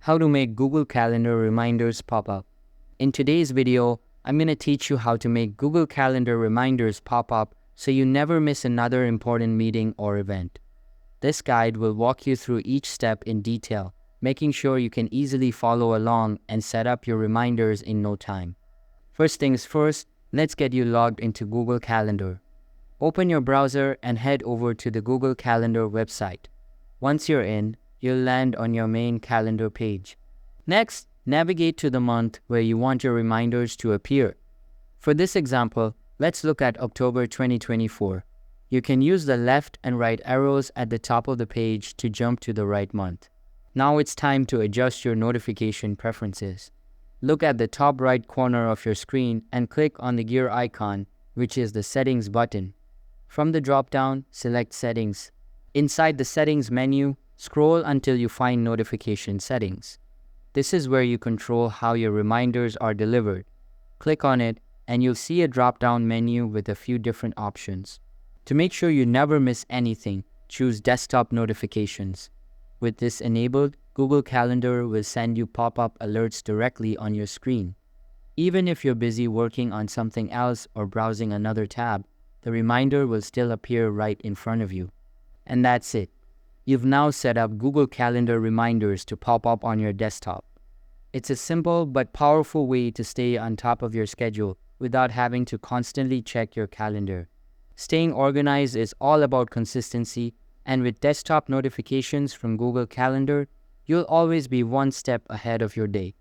how to make Google Calendar reminders pop up. In today's video, I'm going to teach you how to make Google Calendar reminders pop up so you never miss another important meeting or event. This guide will walk you through each step in detail, making sure you can easily follow along and set up your reminders in no time. First things first, let's get you logged into Google Calendar. Open your browser and head over to the Google Calendar website. Once you're in, you'll land on your main calendar page. Next, navigate to the month where you want your reminders to appear. For this example, let's look at October 2024. You can use the left and right arrows at the top of the page to jump to the right month. Now it's time to adjust your notification preferences. Look at the top right corner of your screen and click on the gear icon, which is the Settings button. From the drop-down, select Settings. Inside the Settings menu, scroll until you find Notification Settings. This is where you control how your reminders are delivered. Click on it, and you'll see a drop-down menu with a few different options. To make sure you never miss anything, choose Desktop Notifications. With this enabled, Google Calendar will send you pop-up alerts directly on your screen. Even if you're busy working on something else or browsing another tab, the reminder will still appear right in front of you. And that's it. You've now set up Google Calendar reminders to pop up on your desktop. It's a simple but powerful way to stay on top of your schedule without having to constantly check your calendar. Staying organized is all about consistency, and with desktop notifications from Google Calendar, you'll always be one step ahead of your day.